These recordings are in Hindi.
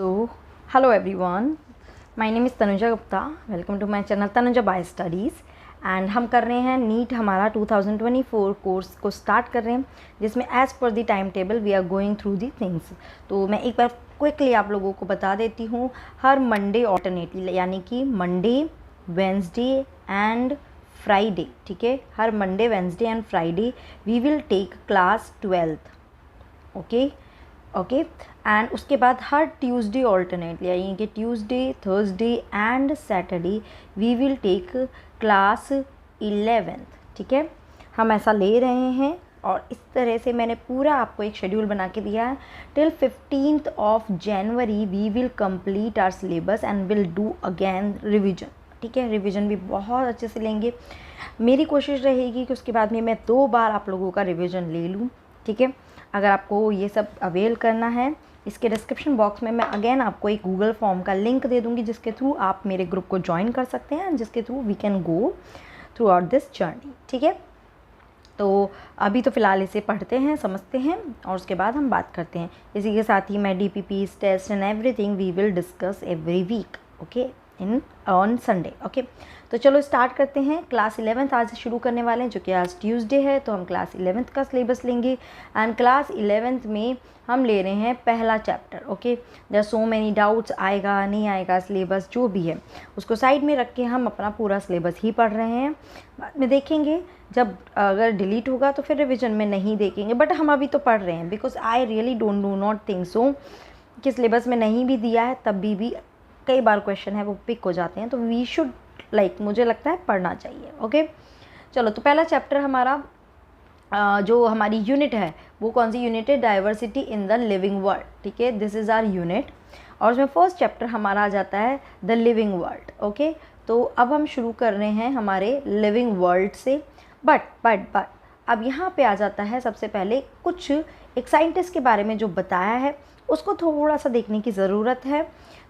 So, hello everyone. My name is Tanuja Gupta. Welcome to my channel Tanuja Bio Studies. And हम कर रहे हैं नीट हमारा 2024 कोर्स को स्टार्ट कर रहे हैं, जिसमें as per the time table we are going through the things. तो मैं एक बार क्विकली आप लोगों को बता देती हूँ। हर मंडे ऑल्टरनेटली, यानी कि मंडे, वेंसडे एंड फ्राइडे, ठीक है, हर Monday, Wednesday and Friday we will take class 12th, okay. And उसके बाद हर ट्यूसडे ऑल्टरनेटली, यानी कि Tuesday, Thursday and Saturday we will take class 11th, ठीक है। हम ऐसा ले रहे हैं और इस तरह से मैंने पूरा आपको एक शेड्यूल बना के दिया है। Till 15th of January we will complete our syllabus and will do again revision, ठीक है। रिविजन भी बहुत अच्छे से लेंगे। मेरी कोशिश रहेगी कि उसके बाद में मैं 2 बार आप लोगों का रिविजन ले लूँ, ठीक है। अगर आपको ये सब अवेल करना है, इसके डिस्क्रिप्शन बॉक्स में मैं अगेन आपको एक गूगल फॉर्म का लिंक दे दूँगी, जिसके थ्रू आप मेरे ग्रुप को ज्वाइन कर सकते हैं, जिसके through we can go throughout this journey, ठीक है। तो अभी तो फ़िलहाल इसे पढ़ते हैं, समझते हैं और उसके बाद हम बात करते हैं। इसी के साथ ही मैं DPPs, test and everything we will discuss every week, okay, in on Sunday, okay. तो चलो स्टार्ट करते हैं। क्लास 11th आज शुरू करने वाले हैं, जो कि आज ट्यूसडे है, तो हम क्लास 11th का सिलेबस लेंगे। एंड क्लास 11th में हम ले रहे हैं पहला chapter, okay. There so many doubts, आएगा नहीं आएगा सिलेबस, जो भी है उसको साइड में रख के हम अपना पूरा सिलेबस ही पढ़ रहे हैं। बाद में देखेंगे, जब अगर डिलीट होगा तो फिर रिविजन में नहीं देखेंगे, बट हम अभी तो पढ़ रहे हैं। Because I really do not think so कि सिलेबस में नहीं भी दिया है तब भी कई बार क्वेश्चन है वो पिक हो जाते हैं, तो वी शुड मुझे लगता है पढ़ना चाहिए, ओके। चलो, तो पहला चैप्टर हमारा जो हमारी यूनिट है वो कौन सी यूनिट है? Diversity in the living world, ठीक है। दिस इज़ आवर यूनिट और उसमें फर्स्ट चैप्टर हमारा आ जाता है द लिविंग वर्ल्ड, ओके। तो अब हम शुरू कर रहे हैं हमारे लिविंग वर्ल्ड से। बट अब यहाँ पे आ जाता है सबसे पहले कुछ एक साइंटिस्ट के बारे में जो बताया है उसको थोड़ा सा देखने की ज़रूरत है।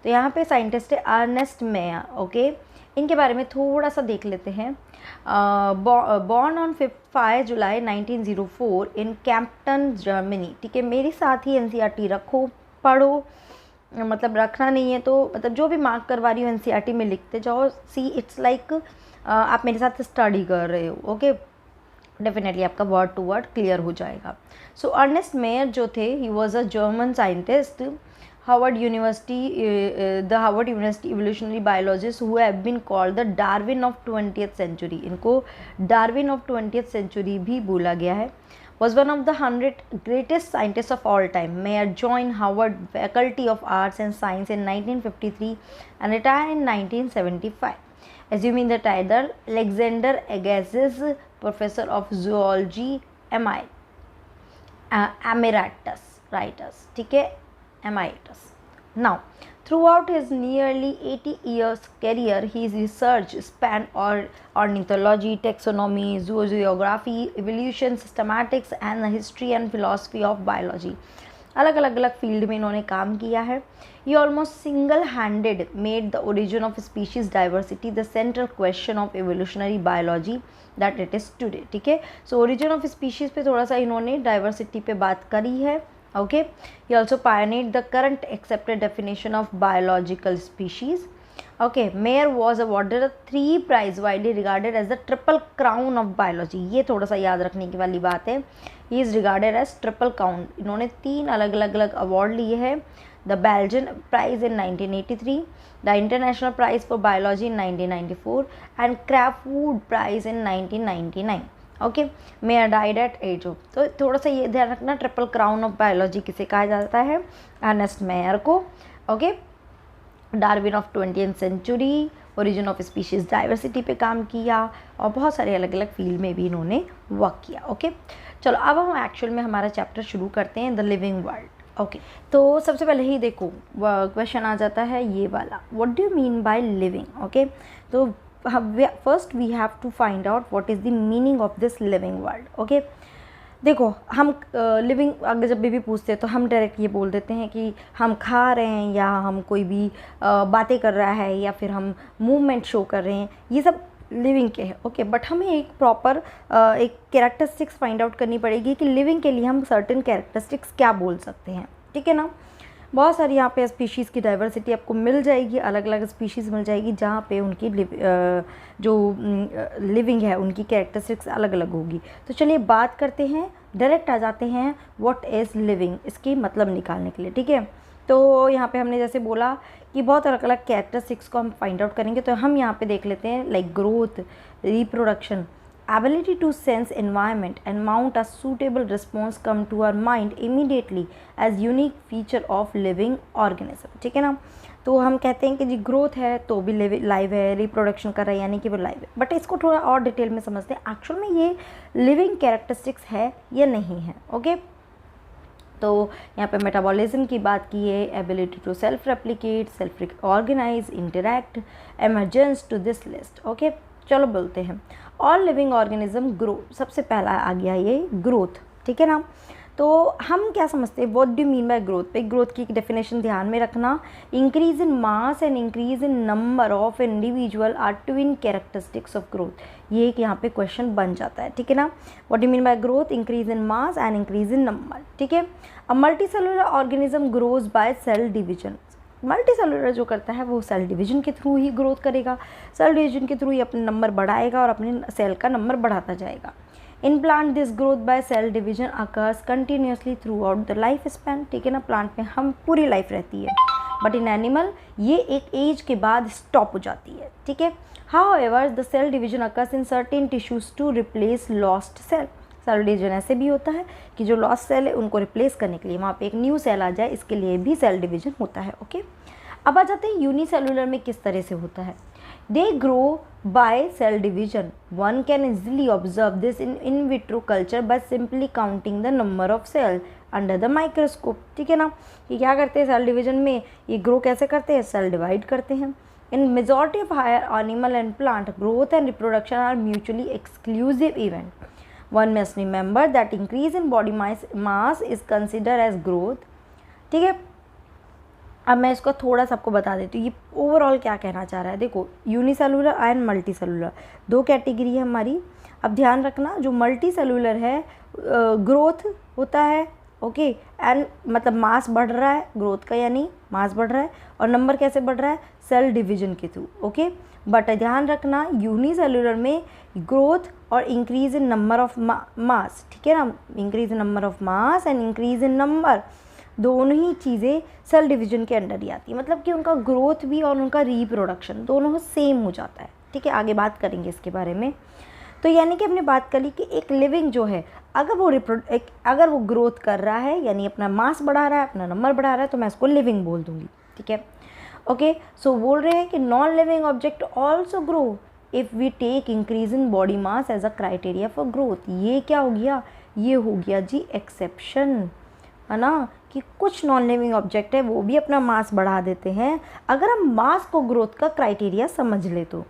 तो यहाँ पे साइंटिस्ट है अर्नेस्ट मेयर, ओके। इनके बारे में थोड़ा सा देख लेते हैं। Born on 5 July 1904 in Kempton, Germany, ठीक है। मेरे साथ ही NCERT रखो, पढ़ो, मतलब रखना नहीं है तो मतलब जो भी मार्क करवा रही हो NCERT में लिखते जाओ। सी इट्स लाइक आप मेरे साथ स्टडी कर रहे हो, ओके। डेफिनेटली आपका वर्ड टू वर्ड क्लियर हो जाएगा। सो अर्नेस्ट मेयर जो थे, he was a German scientist, Harvard University, the Harvard University evolutionary biologist who have been called the Darwin of 20th century. इनको Darwin of 20th century भी बोला गया है। Was one of the 100 greatest scientists of all time. Mayer joined Harvard Faculty of Arts and Science in 1953 and retired in 1975. Assuming the title Alexander Agassiz Professor of Zoology Emeritus, writers, ठीक है, Emeritus. Now, throughout his nearly 80 years career, his research spanned ornithology, taxonomy, zoogeography, evolution, systematics, and the history and philosophy of biology. अलग अलग फील्ड में इन्होंने काम किया है। He almost single-handed made the origin of species diversity the central question of evolutionary biology that it is today, ठीक है। So origin of species पे थोड़ा सा इन्होंने diversity पे बात करी है, okay. He also pioneered the current accepted definition of biological species, okay. Mayer was awarded 3 prize widely regarded as the triple crown of biology. ये थोड़ा सा याद रखने की वाली बात है। He is regarded as triple crown. इन्होंने 3 अलग अवार्ड लिए हैं। The Belgian Prize in 1983, the International Prize for Biology in 1994 and Crafoord Prize in 1999, okay. Mayr died at age of, तो थोड़ा सा ये ध्यान रखना, ट्रिपल क्राउन ऑफ बायोलॉजी किसे कहा जाता है? अर्नेस्ट मेयर को, okay. Darwin of 20th century, origin of species diversity पे काम किया और बहुत सारे अलग अलग फील्ड में भी इन्होंने वर्क किया, ओके। चलो, अब हम एक्चुअल में हमारा चैप्टर शुरू करते हैं, द लिविंग वर्ल्ड, ओके। तो सबसे पहले ही देखो क्वेश्चन आ जाता है ये वाला, what do you mean by living, okay. तो first we have to find out what is the meaning of this living world, okay. देखो, हम लिविंग अगर जब भी पूछते हैं तो हम डायरेक्ट ये बोल देते हैं कि हम खा रहे हैं या हम कोई भी बातें कर रहा है या फिर हम मूवमेंट शो कर रहे हैं, ये सब लिविंग के हैं, ओके। बट हमें एक प्रॉपर एक कैरेक्टरिस्टिक्स फाइंड आउट करनी पड़ेगी कि लिविंग के लिए हम सर्टेन कैरेक्टरिस्टिक्स क्या बोल सकते हैं, ठीक है ना। बहुत सारी यहाँ पे स्पीशीज़ की डाइवर्सिटी आपको मिल जाएगी, अलग अलग स्पीशीज़ मिल जाएगी जहाँ पे उनकी जो लिविंग है उनकी कैरेक्टरिस्टिक्स अलग अलग होगी। तो चलिए बात करते हैं, डायरेक्ट आ जाते हैं व्हाट इज़ लिविंग, इसकी मतलब निकालने के लिए। ठीक है, तो यहाँ पे हमने जैसे बोला कि बहुत अलग अलग कैरेक्टरिस्टिक्स को हम फाइंड आउट करेंगे। तो हम यहाँ पे देख लेते हैं like growth, reproduction, ability to sense environment and mount a suitable response come to our mind immediately as unique feature of living organism। ठीक है ना, तो हम कहते हैं कि जी ग्रोथ है तो भी लाइव है, रिप्रोडक्शन कर रहा है यानी कि वो लाइव है। बट इसको थोड़ा और डिटेल में समझते हैं, एक्चुअल में ये लिविंग कैरेक्टरिस्टिक्स है या नहीं है। ओके, तो यहाँ पे मेटाबॉलिज्म की बात की है, ability to self replicate, self organise, interact, emergence to this list. Okay, चलो बोलते हैं ऑल लिविंग ऑर्गेनिज्म ग्रो। सबसे पहला आ गया ये ग्रोथ। ठीक है ना, तो हम क्या समझते हैं what do mean by growth. पे ग्रोथ की डेफिनेशन ध्यान में रखना, increase in mass and increase in number of individual are twin characteristics of growth. ये एक यहाँ पे क्वेश्चन बन जाता है। ठीक है ना, what do mean by growth, increase in mass and increase in number. ठीक है, a multi cellular organism grows by cell division. Multi cellular जो करता है वो सेल डिवीजन के थ्रू ही ग्रोथ करेगा, सेल डिवीजन के थ्रू ही अपने नंबर बढ़ाएगा और अपने सेल का नंबर बढ़ाता जाएगा। In plant this growth by cell division occurs continuously throughout the life span. ठीक है ना, प्लांट में हम पूरी लाइफ रहती है, बट इन एनिमल ये एक एज के बाद स्टॉप हो जाती है। ठीक है, however the cell division occurs in certain tissues to replace lost cell. Cell division ऐसे भी होता है कि जो लॉस्ट सेल है उनको रिप्लेस करने के लिए वहाँ पे एक न्यू सेल आ जाए, इसके लिए भी सेल डिवीजन होता है। ओके, अब आ जाते हैं यूनिसेलुलर में किस तरह से होता है। They grow by cell division, one can easily observe this in vitro culture by simply counting the number of cell under the microscope. ठीक है ना, ये क्या करते हैं सेल डिवीजन में, ये ग्रो कैसे करते हैं, सेल डिवाइड करते हैं। In majority of higher animal and plant growth and reproduction are mutually exclusive event. One must remember that increase in body mass is considered as growth। ठीक है, अब मैं इसको थोड़ा सा आपको बता देती हूँ ये ओवरऑल क्या कहना चाह रहा है। देखो, यूनिसेलुलर एंड मल्टी सेलुलर दो कैटेगरी है हमारी। अब ध्यान रखना, जो मल्टी सेलुलर है ग्रोथ होता है, ओके, एंड मतलब मास बढ़ रहा है, ग्रोथ का यानी मास बढ़ रहा है, और नंबर कैसे बढ़ रहा है, सेल डिवीजन के थ्रू। ओके, बट ध्यान रखना यूनिसेलुलर में ग्रोथ और increase in number of mass. ठीक है ना, increase in number of mass and increase in number दोनों ही चीज़ें सेल डिवीजन के अंडर ही आती है, मतलब कि उनका ग्रोथ भी और उनका रिप्रोडक्शन दोनों सेम हो जाता है। ठीक है, आगे बात करेंगे इसके बारे में। तो यानी कि हमने बात करी कि एक लिविंग जो है अगर वो ग्रोथ कर रहा है यानी अपना मास बढ़ा रहा है, अपना नंबर बढ़ा रहा है, तो मैं इसको लिविंग बोल दूंगी। ठीक है, ओके, सो बोल रहे हैं कि non living object also grow if we take increase in body mass as a criteria for growth. ये क्या हो गया, ये हो गया जी एक्सेप्शन, है ना, कि कुछ नॉन लिविंग ऑब्जेक्ट है वो भी अपना मास बढ़ा देते हैं अगर हम मास को ग्रोथ का क्राइटेरिया समझ ले तो।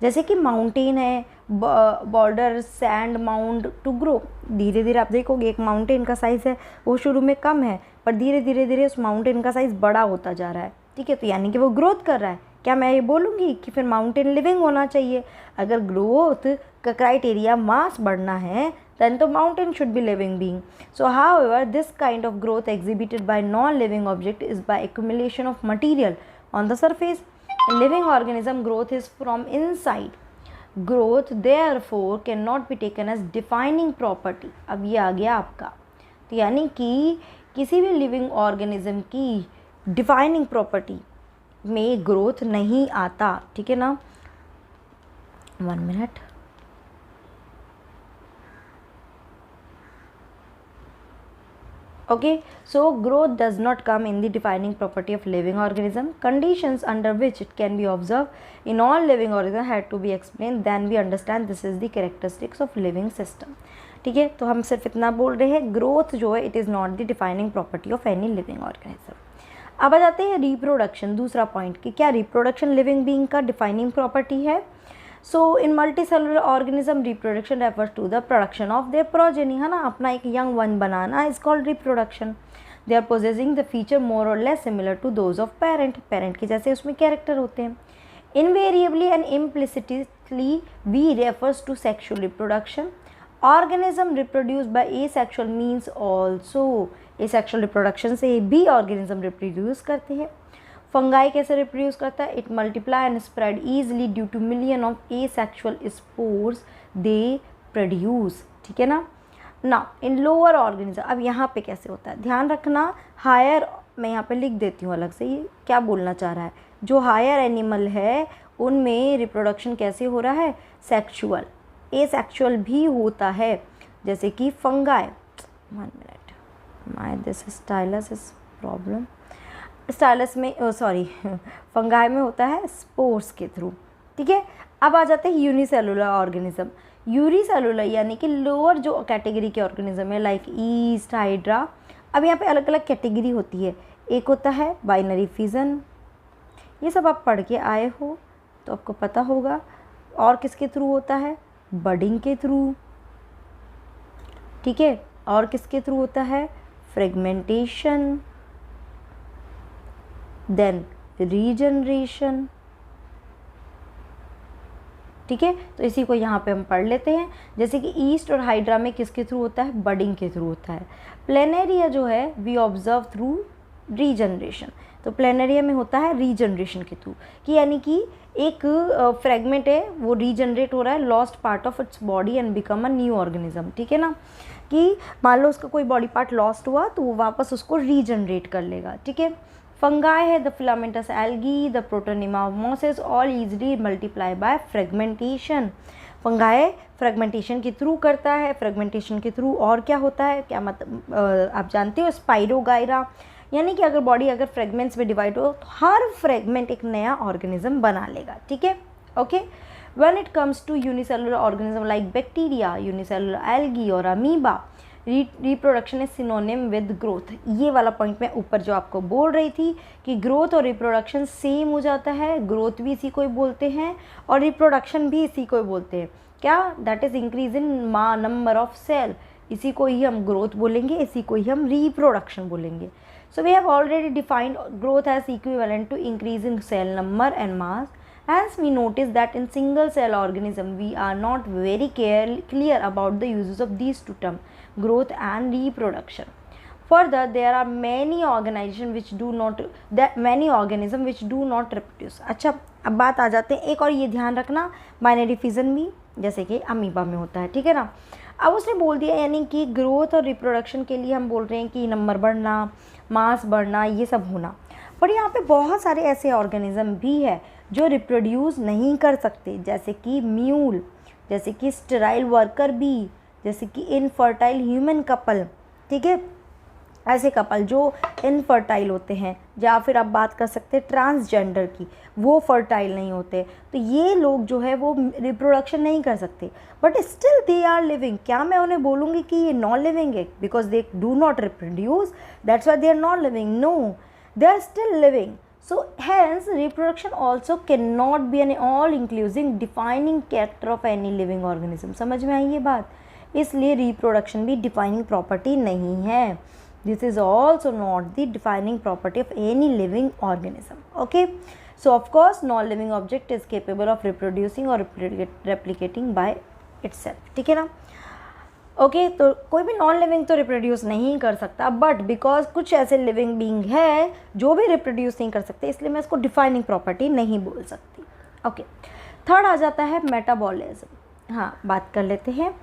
जैसे कि माउंटेन है, boulder sand mound to grow. धीरे धीरे आप देखोगे एक माउंटेन का साइज़ है वो शुरू में कम है, पर धीरे धीरे उस माउंटेन का साइज़ बड़ा होता जा रहा है। ठीक है, तो यानी कि वो ग्रोथ कर रहा है। क्या मैं ये बोलूँगी कि फिर माउंटेन लिविंग होना चाहिए? अगर ग्रोथ का क्राइटेरिया मास बढ़ना है then the mountain should be living being. So however this kind of growth exhibited by non-living object is by accumulation of material on the surface. In living organism growth is from inside. Growth therefore cannot be taken as defining property. अब ये आ गया आपका, तो यानी कि किसी भी लिविंग ऑर्गेनिज्म की डिफाइनिंग प्रॉपर्टी में ग्रोथ नहीं आता। ठीक है ना, 1 minute. Okay, so growth does not come in the defining property of living organism. Conditions under which it can be observed in all living organisms had to be explained. Then we understand this is the characteristics of living system. ठीक है, तो हम सिर्फ इतना बोल रहे हैं, ग्रोथ जो है it is not the defining property of any living organism. अब आ जाते हैं रिप्रोडक्शन, दूसरा पॉइंट कि क्या रिप्रोडक्शन लिविंग बीइंग का डिफाइनिंग प्रॉपर्टी है। So in multicellular organism reproduction refers to the production of their progeny, है ना, अपना एक यंग वन बनाना is called reproduction. They are possessing the feature more और less similar to those of parent, parent के जैसे उसमें कैरेक्टर होते हैं। Invariably and implicitly we refers to sexual reproduction organism reproduce by asexual means also, asexual reproduction से भी ऑर्गेनिज्म रिप्रोड्यूस करते हैं। फंगाई कैसे रिप्रोड्यूस करता है? It multiply and spread easily due two million of asexual spores they produce, ठीक है ना। ना इन लोअर ऑर्गेनिज्म, अब यहाँ पे कैसे होता है ध्यान रखना, हायर, मैं यहाँ पे लिख देती हूँ अलग से ये क्या बोलना चाह रहा है। जो हायर एनिमल है उनमें रिप्रोडक्शन कैसे हो रहा है? सेक्सुअल, एसेक्सुअल भी होता है, जैसे कि fungi. 1 minute, my this stylus is problem. Stylus में सॉरी फंगाई में होता है स्पोर्स के थ्रू, ठीक है। अब आ जाते हैं यूनिसेलुलर ऑर्गेनिज्म। यूनिसेलुलर यानी कि लोअर जो कैटेगरी के ऑर्गेनिज्म है लाइक ईस्ट, हाइड्रा। अब यहाँ पे अलग अलग कैटेगरी होती है। एक होता है बाइनरी फिजन, ये सब आप पढ़ के आए हो तो आपको पता होगा। और किसके थ्रू होता है? बडिंग के थ्रू, ठीक है। और किसके थ्रू होता है? फ्रेगमेंटेशन, देन रीजनरेशन, ठीक है। तो इसी को यहाँ पे हम पढ़ लेते हैं। जैसे कि ईस्ट और हाइड्रा में किसके थ्रू होता है? बडिंग के थ्रू होता है। प्लेनेरिया जो है वी ऑब्जर्व थ्रू रीजनरेशन, तो प्लेनेरिया में होता है रीजनरेशन के थ्रू, कि यानी कि एक फ्रेगमेंट है वो रीजनरेट हो रहा है, lost part of its body and become a new organism, ठीक है ना। कि मान लो उसका कोई बॉडी पार्ट लॉस्ट हुआ तो वो वापस उसको रीजनरेट कर लेगा, ठीक है। फंगाई है the filamentous algae, the protonema of mosses, all easily multiply by fragmentation. Fungi fragmentation के थ्रू करता है, फ्रेगमेंटेशन के थ्रू और क्या होता है, क्या मतलब आप जानते हो? स्पाइरोगायरा, यानी कि अगर बॉडी अगर फ्रेगमेंट्स में डिवाइड हो तो हर फ्रेगमेंट एक नया ऑर्गेनिज्म बना लेगा, ठीक है, okay. When it comes to unicellular organism like bacteria, unicellular algae और amoeba, reproduction is synonym with growth. ये वाला पॉइंट मैं ऊपर जो आपको बोल रही थी कि ग्रोथ और रिप्रोडक्शन सेम हो जाता है, ग्रोथ भी इसी को ही बोलते हैं और रिप्रोडक्शन भी इसी को ही बोलते हैं। क्या? That is increase in number of cell, इसी को ही हम ग्रोथ बोलेंगे, इसी को ही हम रिप्रोडक्शन बोलेंगे। So we have already defined growth as equivalent to increase in cell number and mass. Hence we notice that in single cell organism we are not very clear about the uses of these two terms, growth and reproduction. Further, there are many organisms which do not reproduce. अच्छा, अब बात आ जाते हैं एक और, ये ध्यान रखना बाइनरी फिजन भी जैसे कि अमीबा में होता है, ठीक है ना। अब उसने बोल दिया यानी कि ग्रोथ और रिप्रोडक्शन के लिए हम बोल रहे हैं कि नंबर बढ़ना, मास बढ़ना, ये सब होना। पर यहाँ पे बहुत सारे ऐसे ऑर्गेनिज्म भी है जो रिप्रोड्यूस नहीं कर सकते, जैसे कि म्यूल, जैसे कि स्टेराइल वर्कर बी, जैसे कि इनफर्टाइल ह्यूमन कपल, ठीक है, ऐसे कपल जो इनफर्टाइल होते हैं, या फिर आप बात कर सकते हैं ट्रांसजेंडर की, वो फर्टाइल नहीं होते। तो ये लोग जो है वो रिप्रोडक्शन नहीं कर सकते, but still they are living. क्या मैं उन्हें बोलूँगी कि ये नॉन लिविंग है because they do not reproduce, that's why they are not living? No, they are still living. So hence reproduction also cannot be an all inclusive defining character of any living organism. समझ में आई ये बात? इसलिए रिप्रोडक्शन भी डिफाइनिंग प्रॉपर्टी नहीं है. This is also not the defining property of any living organism. Okay, so of course non-living object is capable of reproducing or replicating by itself. ठीक है ना? ओके तो कोई भी नॉन लिविंग तो रिप्रोड्यूस नहीं कर सकता, बट बिकॉज कुछ ऐसे लिविंग बीइंग है जो भी रिप्रोड्यूस नहीं कर सकते, इसलिए मैं इसको डिफाइनिंग प्रॉपर्टी नहीं बोल सकती. ओके, थर्ड आ जाता है मेटाबॉलिज्म. हाँ, बात कर लेते हैं.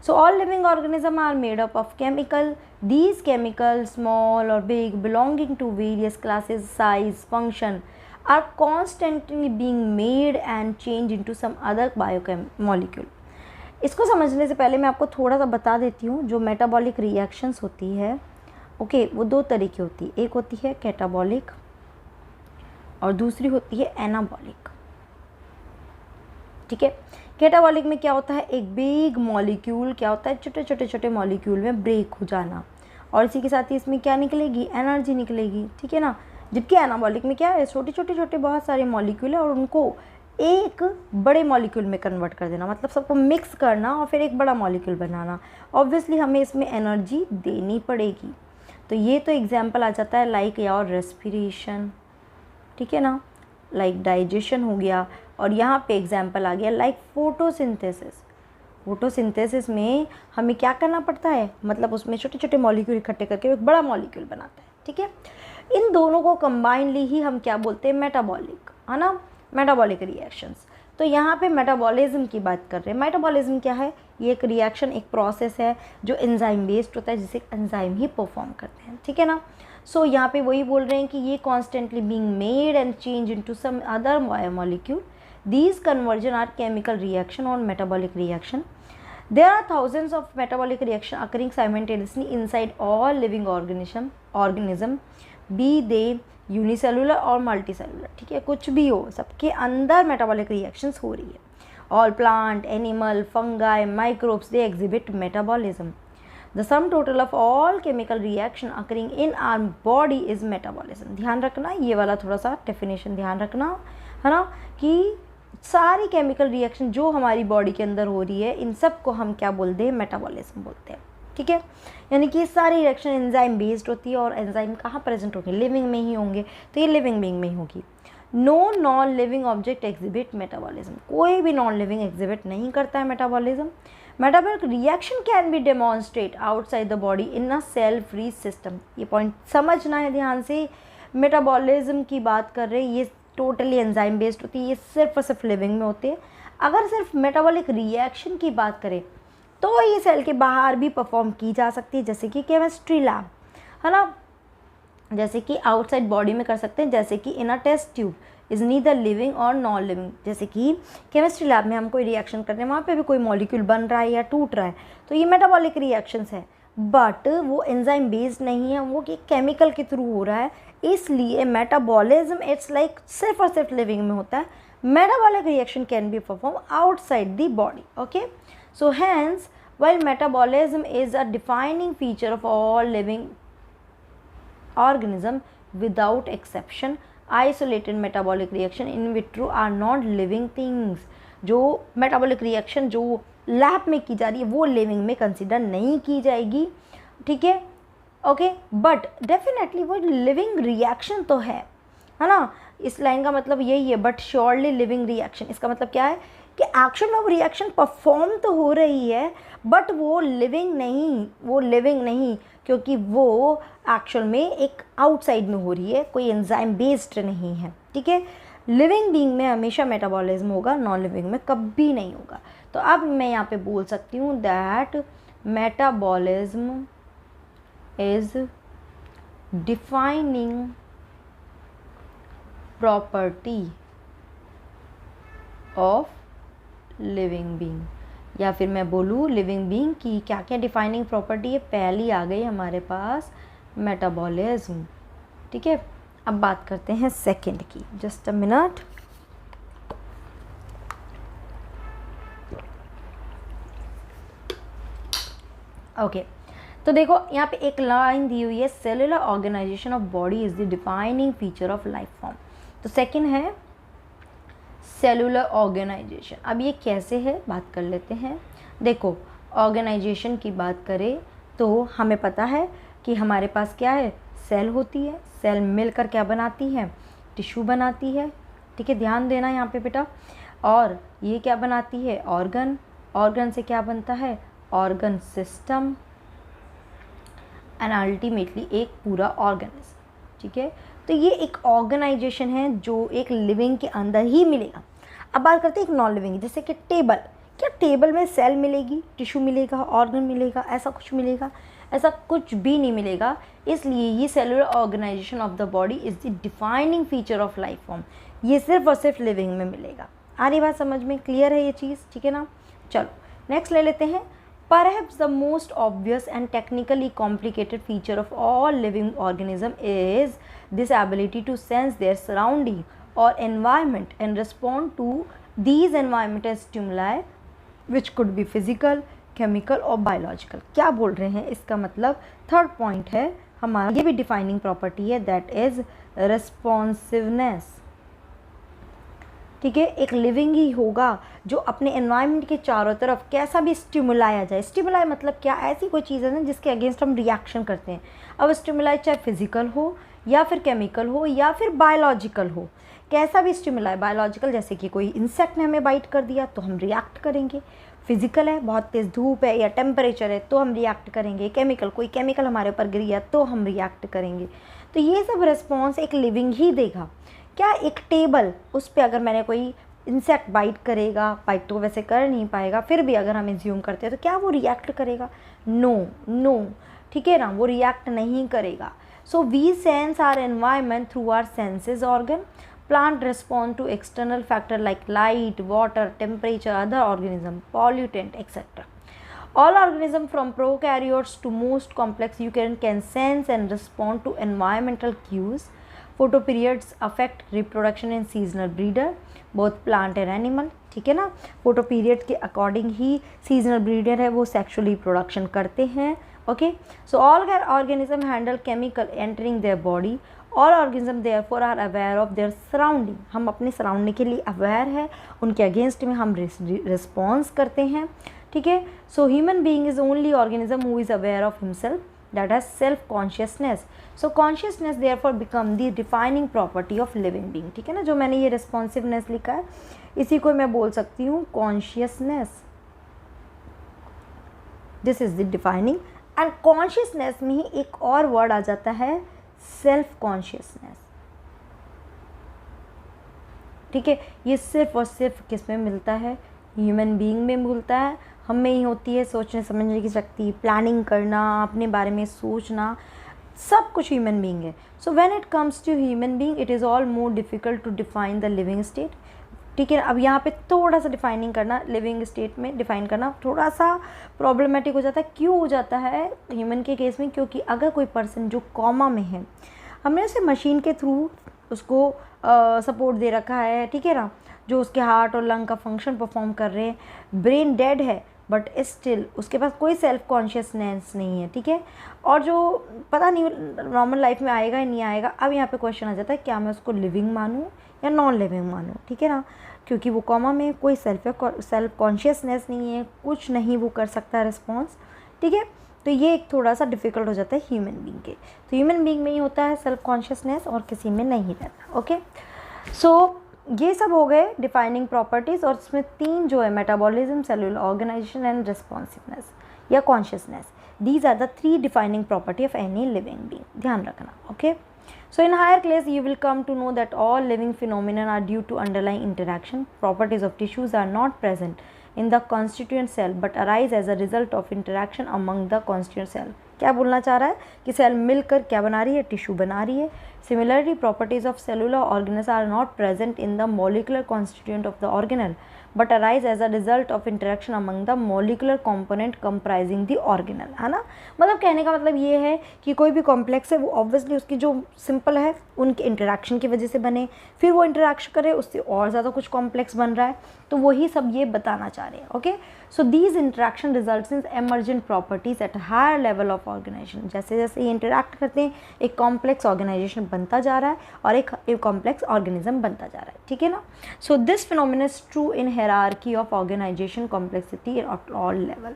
So all living organism are made up of chemical. These chemical small और big belonging to various classes, size, function are constantly being made and change into some other biomolecule. इसको समझने से पहले मैं आपको थोड़ा सा बता देती हूँ. जो मेटाबॉलिक रिएक्शंस होती है, ओके, वो दो तरीके होती है. एक होती है कैटाबॉलिक और दूसरी होती है एनाबॉलिक. ठीक है, कैटाबॉलिक में क्या होता है, एक बिग मॉलिक्यूल क्या होता है, छोटे छोटे छोटे मॉलिक्यूल में ब्रेक हो जाना, और इसी के साथ ही इसमें क्या निकलेगी, एनर्जी निकलेगी. ठीक है ना. जबकि एनाबॉलिक में क्या है, छोटे छोटे छोटे बहुत सारे मॉलिक्यूल है और उनको एक बड़े मॉलिक्यूल में कन्वर्ट कर देना, मतलब सबको मिक्स करना और फिर एक बड़ा मॉलिक्यूल बनाना. ऑब्वियसली हमें इसमें एनर्जी देनी पड़ेगी. तो ये तो एग्जांपल आ जाता है लाइक योर रेस्पिरेशन. ठीक है ना, लाइक डाइजेशन हो गया. और यहाँ पे एग्जांपल आ गया लाइक फोटोसिंथेसिस. फोटोसिंथेसिस में हमें क्या करना पड़ता है, मतलब उसमें छोटे छोटे मॉलिक्यूल इकट्ठे करके एक बड़ा मॉलिक्यूल बनाता है, ठीक है। इन दोनों को कंबाइनली ही हम क्या बोलते हैं, मेटाबॉलिक, है ना, मेटाबॉलिक रिएक्शंस। तो यहाँ पे मेटाबॉलिज्म की बात कर रहे हैं। मेटाबॉलिज्म क्या है, ये एक रिएक्शन, एक प्रोसेस है जो एंजाइम बेस्ड होता है, जिसे एंजाइम ही परफॉर्म करते हैं, ठीक है ना। सो यहाँ पे वही बोल रहे हैं कि ये constantly being made and change into some other molecule, these conversion are chemical reaction or metabolic reaction. There are thousands of metabolic reaction occurring simultaneously inside all living organism, be they unicellular or multicellular, ठीक है, कुछ भी हो, सबके अंदर metabolic reactions हो रही है। All plant, animal, fungi, microbes, they exhibit metabolism. The sum total of all chemical reaction occurring in our body is metabolism. ध्यान रखना, ये वाला थोड़ा सा डेफिनेशन ध्यान रखना, है ना, कि सारी केमिकल रिएक्शन जो हमारी बॉडी के अंदर हो रही है, इन सब को हम क्या बोलते हैं, मेटाबॉलिज्म बोलते हैं, ठीक है। यानी कि सारी रिएक्शन एंजाइम बेस्ड होती है, और एंजाइम कहाँ प्रेजेंट होंगे, लिविंग में ही होंगे, तो ये लिविंग बीइंग में ही होगी। No non living object exhibit metabolism, कोई भी नॉन लिविंग एग्जिबिट नहीं करता है metabolism. Metabolic reaction can be demonstrate outside the body in a cell free system. ये पॉइंट समझना है ध्यान से, मेटाबॉलिज्म की बात कर रहे हैं, ये टोटली एंजाइम बेस्ड होती है, ये सिर्फ और सिर्फ लिविंग में होते हैं। अगर सिर्फ मेटाबॉलिक रिएक्शन की बात करें तो ये सेल के बाहर भी परफॉर्म की जा सकती है, जैसे कि केमिस्ट्री लैब, है ना, जैसे कि आउटसाइड बॉडी में कर सकते हैं, जैसे कि in a test tube is neither living और नॉन लिविंग। जैसे कि केमिस्ट्री लैब में हम कोई रिएक्शन करते हैं, वहाँ पे भी कोई मॉलिक्यूल बन रहा है या टूट रहा है, तो ये मेटाबॉलिक रिएक्शंस है, बट वो एंजाइम बेस्ड नहीं है, वो कि केमिकल के थ्रू हो रहा है, इसलिए मेटाबॉलिज्म इट्स लाइक सिर्फ और सिर्फ लिविंग में होता है। Metabolic reaction can be perform outside the body, okay. So hence while metabolism is a defining feature of all living organism without exception, isolated metabolic reaction in vitro are not living things. जो metabolic reaction जो लैब में की जा रही है वो लिविंग में कंसिडर नहीं की जाएगी, ठीक है, ओके, बट डेफिनेटली वो लिविंग रिएक्शन तो है ना। इस लाइन का मतलब यही है, बट श्योरली लिविंग रिएक्शन, इसका मतलब क्या है कि एक्शन ऑफ रिएक्शन परफॉर्म तो हो रही है, बट वो लिविंग नहीं, क्योंकि वो एक्चुअल में एक आउटसाइड में हो रही है, कोई एंजाइम बेस्ड नहीं है, ठीक है। लिविंग बीइंग में हमेशा मेटाबॉलिज्म होगा, नॉन लिविंग में कभी नहीं होगा। तो अब मैं यहाँ पे बोल सकती हूँ that metabolism is defining property of living being, या फिर मैं बोलूँ लिविंग बीइंग की क्या क्या डिफाइनिंग प्रॉपर्टी है। पहली आ गई हमारे पास मेटाबॉलिज्म, ठीक है। अब बात करते हैं सेकंड की, जस्ट अ मिनट। ओके, तो देखो यहाँ पे एक लाइन दी हुई है, cellular organisation of body is the defining feature of life form. तो सेकंड है सेलुलर ऑर्गेनाइजेशन। अब ये कैसे है बात कर लेते हैं। देखो, ऑर्गेनाइजेशन की बात करें तो हमें पता है कि हमारे पास क्या है, सेल होती है, सेल मिलकर क्या बनाती है, टिश्यू बनाती है, ठीक है, ध्यान देना यहाँ पे बेटा। और ये क्या बनाती है, ऑर्गन, ऑर्गन से क्या बनता है, ऑर्गन सिस्टम, एंड अल्टीमेटली एक पूरा ऑर्गेनिज्म, ठीक है। तो ये एक ऑर्गेनाइजेशन है जो एक लिविंग के अंदर ही मिलेगा। अब बात करते हैं एक नॉन लिविंग, जैसे कि टेबल, क्या टेबल में सेल मिलेगी, टिश्यू मिलेगा, ऑर्गन मिलेगा, ऐसा कुछ मिलेगा? ऐसा कुछ भी नहीं मिलेगा। इसलिए ये cellular organisation of the body is the defining feature of life form, ये सिर्फ और सिर्फ लिविंग में मिलेगा। आ रही बात समझ में, क्लियर है ये चीज़, ठीक है ना। चलो नेक्स्ट ले लेते हैं। Perhaps the most obvious and technically complicated feature of all living organism is this ability to sense their surrounding or environment and respond to these environmental stimuli which could be physical, chemical or biological। क्या बोल रहे हैं, इसका मतलब थर्ड पॉइंट है हमारा, ये भी डिफाइनिंग प्रॉपर्टी है, दैट इज रिस्पॉन्सिवनेस, ठीक है। एक लिविंग ही होगा जो अपने एनवायरनमेंट के चारों तरफ कैसा भी स्टिमुलाई आ जाए। स्टिमुलाई मतलब क्या, ऐसी कोई चीज़ है ना जिसके अगेंस्ट हम रिएक्शन करते हैं। अब स्टिमुलाई चाहे फिजिकल हो या फिर केमिकल हो या फिर बायोलॉजिकल हो, कैसा भी स्टिमुलाई, बायोलॉजिकल जैसे कि कोई इंसेक्ट ने हमें बाइट कर दिया तो हम रिएक्ट करेंगे, फिजिकल है, बहुत तेज़ धूप है या टेम्परेचर है तो हम रिएक्ट करेंगे, केमिकल, कोई केमिकल हमारे ऊपर गिर गया तो हम रिएक्ट करेंगे। तो ये सब रिस्पॉन्स एक लिविंग ही देगा। क्या एक टेबल, उस पर अगर मैंने कोई इंसेक्ट बाइट करेगा, बाइट तो वैसे कर नहीं पाएगा, फिर भी अगर हम एज्यूम करते हैं तो क्या वो रिएक्ट करेगा? नो, ठीक है ना, वो रिएक्ट नहीं करेगा। So we sense our environment through our senses organ. Plant respond to external factor like light, water, temperature, other organism, pollutant, etc. All organisms from prokaryotes to most complex eukaryotes can sense and respond to environmental cues. Photoperiods affect reproduction in seasonal breeder, both plant and animal. ठीक है ना, फोटोपीरियड के अकॉर्डिंग ही सीजनल ब्रीडर है वो सेक्सुअली प्रोडक्शन करते हैं। Okay, so all organism handle chemical entering their body. All organism therefore are aware of their surrounding. हम अपनी सराउंडिंग के लिए अवेयर है, उनके अगेंस्ट में हम रिस्पॉन्स करते हैं। ठीक है, so human being is only organism who is aware of himself, that has self consciousness. So consciousness therefore become the defining property of living being. ठीक है ना, जो मैंने ये responsiveness लिखा है इसी को मैं बोल सकती हूँ consciousness. This is the defining, and consciousness में ही एक और word आ जाता है self consciousness. ठीक है, ये सिर्फ और सिर्फ किस में मिलता है? ह्यूमन बीइंग में मिलता है, हम में ही होती है सोचने समझने की शक्ति, प्लानिंग करना, अपने बारे में सोचना, सब कुछ ह्यूमन बीइंग है। So when it comes to human being it is all more difficult to define the living state. ठीक है, अब यहाँ पे थोड़ा सा डिफाइनिंग करना, लिविंग स्टेट में डिफाइन करना थोड़ा सा प्रॉब्लमेटिक हो जाता है। क्यों हो जाता है ह्यूमन के केस में? क्योंकि अगर कोई पर्सन जो कॉमा में है, हमने उसे मशीन के थ्रू उसको सपोर्ट दे रखा है, ठीक है ना, जो उसके हार्ट और लंग का फंक्शन परफॉर्म कर रहे हैं, ब्रेन डेड है बट स्टिल उसके पास कोई सेल्फ कॉन्शियसनेस नहीं है। ठीक है, और जो पता नहीं नॉर्मल लाइफ में आएगा या नहीं आएगा। अब यहाँ पे क्वेश्चन आ जाता है क्या मैं उसको लिविंग मानूँ या नॉन लिविंग मानूँ? ठीक है ना, क्योंकि वो कॉमा में कोई सेल्फ कॉन्शियसनेस नहीं है, कुछ नहीं वो कर सकता रिस्पॉन्स। ठीक है, तो ये एक थोड़ा सा डिफ़िकल्ट हो जाता है ह्यूमन बीइंग के। तो ह्यूमन बीइंग में ही होता है सेल्फ कॉन्शियसनेस और किसी में नहीं रहता। ओके, सो ये सब हो गए डिफाइनिंग प्रॉपर्टीज़, और इसमें तीन जो है metabolism, cellular organisation and responsiveness या consciousness, these are the three defining property of any living being. ध्यान रखना। Okay, so in higher class you will come to know that all living phenomena are due to underlying interaction. Properties of tissues are not present in the constituent cell but arise as a result of interaction among the constituent cell. क्या बोलना चाह रहा है कि सेल मिलकर क्या बना रही है? टिश्यू बना रही है। Similarly, properties of cellular organelles are not present in the molecular constituent of the organelle but arise as a result of interaction among the molecular component comprising the organelle. है ना, मतलब कहने का मतलब ये है कि कोई भी कॉम्प्लेक्स है वो ऑब्वियसली उसकी जो सिंपल है उनके इंटरेक्शन की वजह से बने, फिर वो इंटरेक्शन करे उससे और ज़्यादा कुछ कॉम्प्लेक्स बन रहा है, तो वही सब ये बताना चाह रहे हैं। Okay, so these interaction results in emergent properties at higher level of organisation. जैसे जैसे ये इंटरेक्ट करते हैं एक कॉम्प्लेक्स ऑर्गेनाइजेशन बनता जा रहा है और एक कॉम्प्लेक्स ऑर्गेनिज्म बनता जा रहा है। ठीक है ना, so this phenomena is true in hierarchy of organisation complexity at all level.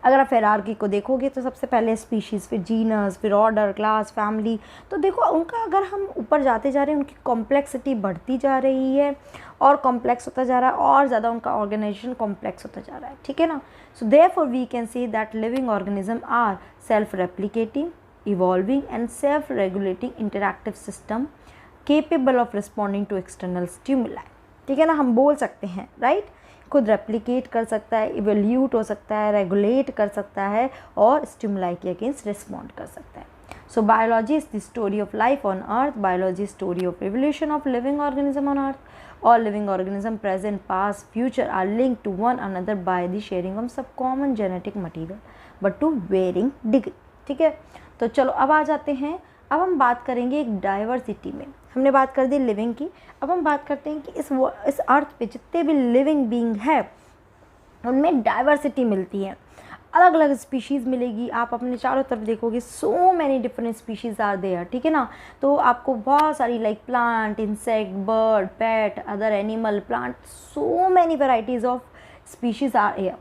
अगर आप हायरार्की को देखोगे तो सबसे पहले स्पीशीज़, फिर जीनस, फिर ऑर्डर, क्लास, फैमिली, तो देखो उनका अगर हम ऊपर जाते जा रहे हैं उनकी कॉम्प्लेक्सिटी बढ़ती जा रही है और कॉम्प्लेक्स होता जा रहा है और ज़्यादा उनका ऑर्गेनाइजेशन कॉम्प्लेक्स होता जा रहा है। ठीक है ना, so therefore we can say that living organism are self replicating, evolving and self regulating interactive system capable of responding to external stimuli. ठीक है ना, हम बोल सकते हैं राइट, खुद रेप्लिकेट कर सकता है, इवोल्यूट हो सकता है, रेगुलेट कर सकता है और स्टिमुलाई के अगेंस्ट रिस्पॉन्ड कर सकता है। So biology is the story of life on earth, biology story of evolution of living organism on earth. All living organisms present, past, future are linked to one another by the sharing of some common genetic material, but to varying degree. ठीक है, तो चलो अब आ जाते हैं, अब हम बात करेंगे एक डाइवर्सिटी में। हमने बात कर दी लिविंग की, अब हम बात करते हैं कि इस अर्थ पे जितने भी लिविंग बीइंग है उनमें डाइवर्सिटी मिलती है, अलग अलग स्पीशीज़ मिलेगी। आप अपने चारों तरफ देखोगे so many different species are there. ठीक है ना, तो आपको बहुत सारी like plant, insect, bird, pet, other animal, plant, so many varieties of species are here.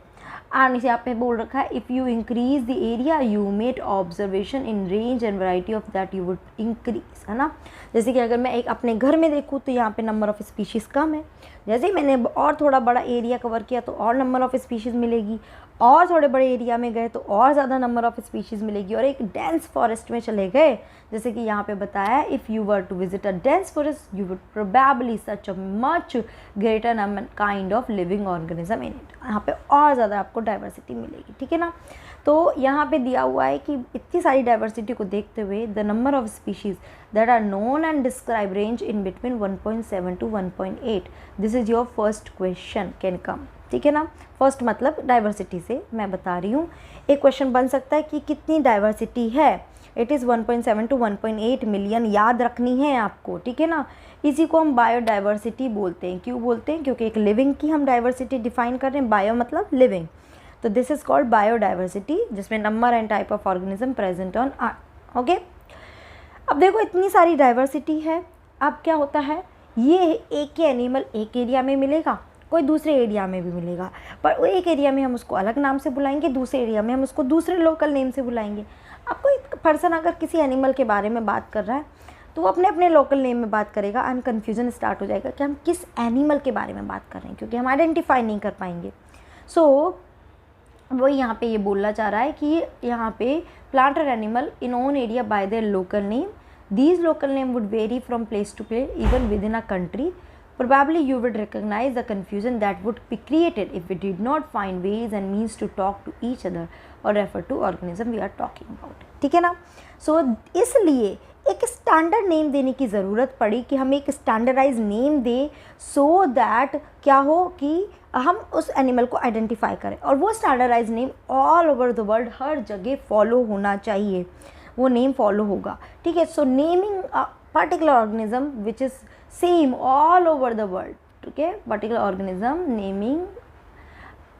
And यहाँ पे बोल रखा है if you increase the area you made observation in range and variety of that you would increase, है ना। जैसे कि अगर मैं एक अपने घर में देखूँ तो यहाँ पे नंबर ऑफ़ स्पीशीज़ कम है, जैसे ही मैंने और थोड़ा बड़ा एरिया कवर किया तो और नंबर ऑफ़ स्पीशीज़ मिलेगी, और थोड़े बड़े एरिया में गए तो और ज़्यादा नंबर ऑफ़ स्पीशीज़ मिलेगी, और एक डेंस फॉरेस्ट में चले गए जैसे कि यहाँ पे बताया है if you were to visit a dense forest you would probably such a much greater number kind of living organism in it, यहाँ पे और ज़्यादा आपको डाइवर्सिटी मिलेगी, ठीक है ना। तो यहाँ पे दिया हुआ है कि इतनी सारी डाइवर्सिटी को देखते हुए the number of species that are known and describe range in between 1.7 to 1.8, this is your first question can come, ठीक है ना। फर्स्ट मतलब डाइवर्सिटी से मैं बता रही हूँ। एक क्वेश्चन बन सकता है कि कितनी डाइवर्सिटी है, इट इज़ 1.7 to 1.8 मिलियन, याद रखनी है आपको, ठीक है ना। इसी को हम बायोडाइवर्सिटी बोलते हैं। क्यों बोलते हैं? क्योंकि एक लिविंग की हम डाइवर्सिटी डिफाइन कर रहे हैं, बायो मतलब लिविंग, तो दिस इज़ कॉल्ड बायोडाइवर्सिटी, जिसमें number and type of organism present on earth. Okay, अब देखो इतनी सारी डाइवर्सिटी है, अब क्या होता है, ये एक ही एनिमल एक एरिया में मिलेगा, कोई दूसरे एरिया में भी मिलेगा, पर एक एरिया में हम उसको अलग नाम से बुलाएंगे, दूसरे एरिया में हम उसको दूसरे लोकल नेम से बुलाएंगे। अब कोई पर्सन अगर किसी एनिमल के बारे में बात कर रहा है तो वो अपने अपने लोकल नेम में बात करेगा एंड कन्फ्यूजन स्टार्ट हो जाएगा कि हम किस एनिमल के बारे में बात कर रहे हैं, क्योंकि हम आइडेंटिफाई नहीं कर पाएंगे। सो वो यहाँ पे ये बोलना चाह रहा है कि यहाँ पे प्लांट और animal in own area by their local name, these local name would vary from place to place even within a country, probably you would recognize the confusion that would be created if we did not find ways and means to talk to each other or refer to organism we are talking about, ठीक है ना। सो इसलिए एक स्टैंडर्ड नेम देने की ज़रूरत पड़ी कि हम एक स्टैंडर्डाइज नेम दें सो दैट क्या हो कि हम उस एनिमल को आइडेंटिफाई करें, और वो standardize name all over the world हर जगह फॉलो होना चाहिए, वो नेम फॉलो होगा, ठीक है। सो naming particular organism which is same all over the world, okay, particular organism naming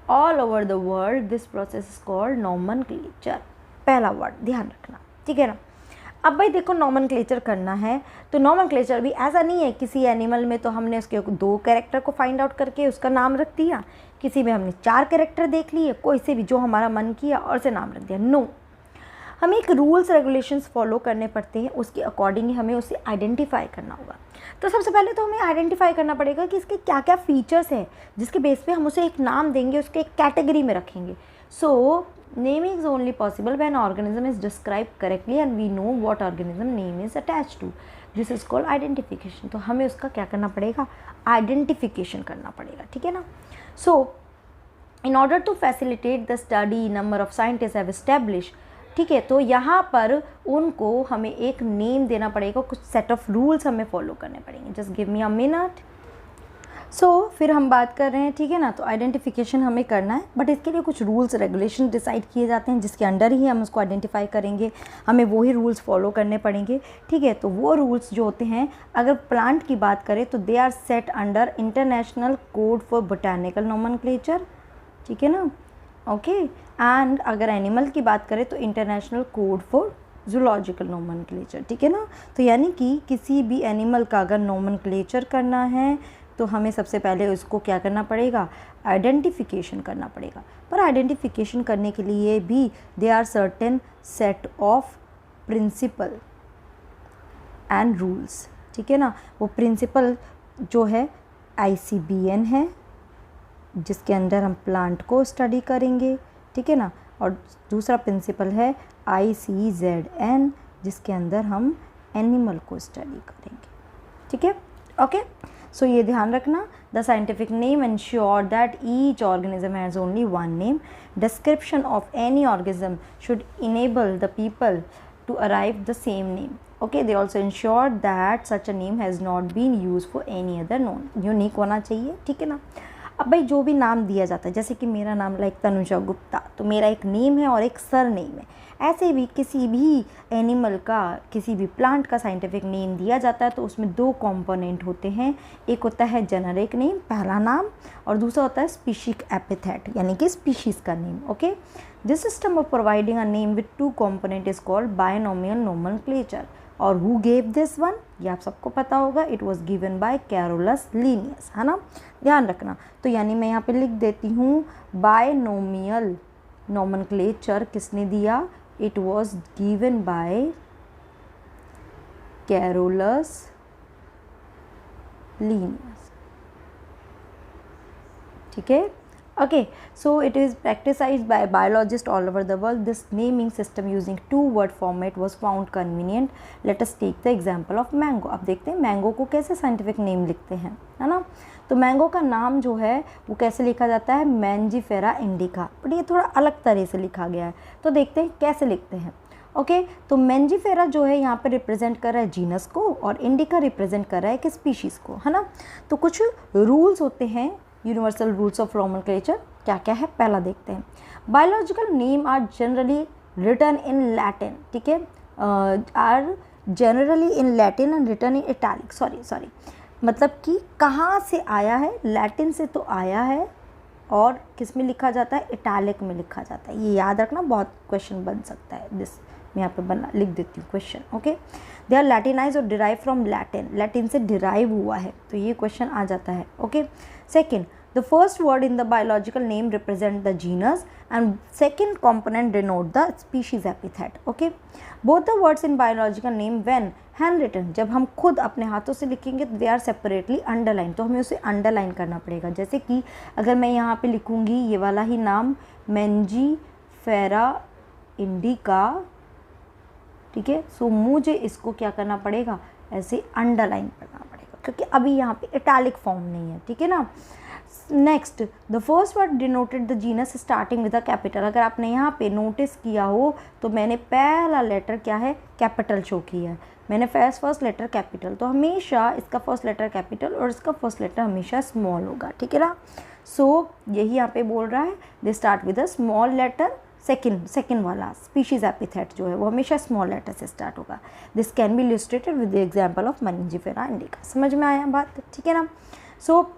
all over the world, this process is called nomenclature, पहला वर्ड ध्यान रखना, ठीक है ना। अब भाई देखो nomenclature करना है तो nomenclature भी ऐसा नहीं है किसी एनिमल में तो हमने उसके 2 कैरेक्टर को फाइंड आउट करके उसका नाम रख दिया, किसी में हमने 4 कैरेक्टर देख लिए, कोई से भी जो हमारा मन किया और से नाम रख दिया, नो। हमें एक रूल्स रेगुलेशंस फॉलो करने पड़ते हैं, उसके अकॉर्डिंग हमें उसे आइडेंटिफाई करना होगा। तो सबसे पहले तो हमें आइडेंटिफाई करना पड़ेगा कि इसके क्या क्या फीचर्स हैं जिसके बेस पे हम उसे एक नाम देंगे, उसके एक कैटेगरी में रखेंगे। So naming is only possible when organism is describe correctly and we know what organism name is attach to, this is called identification. तो हमें उसका क्या करना पड़ेगा, आइडेंटिफिकेशन करना पड़ेगा, ठीक है ना। So in order to facilitate the study number of scientist have establish, ठीक है, तो यहाँ पर उनको हमें एक नेम देना पड़ेगा, कुछ सेट ऑफ रूल्स हमें फॉलो करने पड़ेंगे। Just give me a minute. So फिर हम बात कर रहे हैं, ठीक है ना। तो आइडेंटिफिकेशन हमें करना है, बट इसके लिए कुछ रूल्स रेगुलेशन डिसाइड किए जाते हैं जिसके अंडर ही हम उसको आइडेंटिफाई करेंगे, हमें वही रूल्स फॉलो करने पड़ेंगे, ठीक है। तो वो रूल्स जो होते हैं, अगर प्लांट की बात करें तो they are set under international code for botanical nomenclature, ठीक है ना, ओके। एंड अगर एनिमल की बात करें तो international code for zoological nomenclature, ठीक है ना। तो यानी कि किसी भी एनिमल का अगर नोमेनक्लेचर करना है तो हमें सबसे पहले उसको क्या करना पड़ेगा, आइडेंटिफिकेशन करना पड़ेगा। पर आइडेंटिफिकेशन करने के लिए भी they are certain set of principle and rules, ठीक है ना। वो प्रिंसिपल जो है ICBN है जिसके अंदर हम प्लांट को स्टडी करेंगे, ठीक है ना, और दूसरा प्रिंसिपल है ICZN जिसके अंदर हम एनिमल को स्टडी करेंगे, ठीक है, ओके। सो ये ध्यान रखना, the scientific name ensure that each organism has only one name. Description of any organism should enable the people to arrive the same name. Okay, they also ensure that such a name has not been used for any other known. Unique होना चाहिए, ठीक है ना। अब भाई जो भी नाम दिया जाता है, जैसे कि मेरा नाम लाइक तनुजा गुप्ता, तो मेरा एक नेम है और एक सर नेम है। ऐसे भी किसी भी एनिमल का, किसी भी प्लांट का साइंटिफिक नेम दिया जाता है तो उसमें 2 कंपोनेंट होते हैं, एक होता है जेनेरिक नेम, पहला नाम, और दूसरा होता है स्पीशीज एपिथेट, यानी कि स्पीशीज़ का name, okay. This system of providing a name with 2 component is called binomial nomenclature. और हु गेव दिस वन, ये आप सबको पता होगा, it was given by Carolus Linnaeus, है ना, ध्यान रखना। तो यानी मैं यहाँ पे लिख देती हूँ बायनोमियल नोमेनक्लेचर किसने दिया, it was given by Carolus Linnaeus, ठीक है। Okay, so it is practiced by biologists all over the world. This naming system using two-word format was found convenient. Let us take the example of mango. अब देखते हैं मैंगो को कैसे साइंटिफिक नेम लिखते हैं, है ना। तो मैंगो का नाम जो है वो कैसे लिखा जाता है, मैंजीफेरा इंडिका, बट ये थोड़ा अलग तरह से लिखा गया है, तो देखते हैं कैसे लिखते हैं। ओके, तो मैंजीफेरा जो है यहाँ पे रिप्रेजेंट कर रहा है जीनस को और इंडिका रिप्रेजेंट कर रहा है कि स्पीशीज़ को, है ना। तो कुछ रूल्स होते हैं, यूनिवर्सल रूल्स ऑफ नोमेनक्लेचर क्या क्या है, पहला देखते हैं। Biological name are generally written in Latin, ठीक है, are generally in Latin and written in italic, sorry मतलब कि कहाँ से आया है, लैटिन से तो आया है और किस में लिखा जाता है, इटैलिक में लिखा जाता है। ये याद रखना, बहुत क्वेश्चन बन सकता है दिस, मैं यहाँ पे लिख देती हूँ क्वेश्चन। ओके, दे आर लैटिनाइज और डिराइव फ्रॉम लैटिन, लैटिन से डिराइव हुआ है, तो ये क्वेश्चन आ जाता है। Okay, second, the first word in the biological name represent the genus and second component denote the species epithet. Okay, both the words in biological name when handwritten, जब हम खुद अपने हाथों से लिखेंगे तो they are separately underlined, तो हमें उसे अंडरलाइन करना पड़ेगा। जैसे कि अगर मैं यहाँ पे लिखूँगी ये वाला ही नाम मैंजीफेरा इंडिका, ठीक है, सो मुझे इसको क्या करना पड़ेगा, ऐसे अंडरलाइन करना पड़ेगा, क्योंकि अभी यहाँ पे इटैलिक फॉर्म नहीं है, ठीक है ना। Next, the first word denoted the genus starting with a capital, अगर आपने यहाँ पे नोटिस किया हो तो मैंने पहला लेटर क्या है, कैपिटल शो किया है, मैंने फर्स्ट लेटर कैपिटल, तो हमेशा इसका फर्स्ट लेटर कैपिटल और इसका फर्स्ट लेटर हमेशा स्मॉल होगा, ठीक है ना। सो यही यहाँ पे बोल रहा है, they start with a small letter, second वाला स्पीशीज एपिथेट जो है वो हमेशा स्मॉल लेटर से स्टार्ट होगा। This can be illustrated with the example of Mangifera indica. समझ में आया बात, ठीक है ना। सो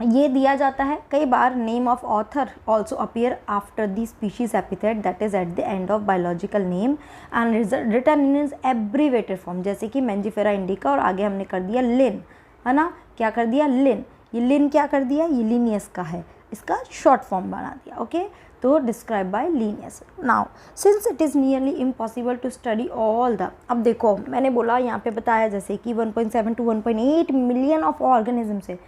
ये दिया जाता है कई बार, name of author also appear after the species epithet that is at the end of biological name and written in is abbreviated form, जैसे कि मैंजीफेरा इंडिका और आगे हमने कर दिया लिन, है ना, क्या कर दिया, लिन, ये लिन क्या कर दिया, ये लीनियस का है, इसका शॉर्ट फॉर्म बना दिया। ओके, तो describe by Linnaeus. Now since it is nearly impossible to study all the, अब देखो मैंने बोला यहाँ पे बताया जैसे कि 1.7 to 1.8 मिलियन ऑफ ऑर्गेनिजम्स है,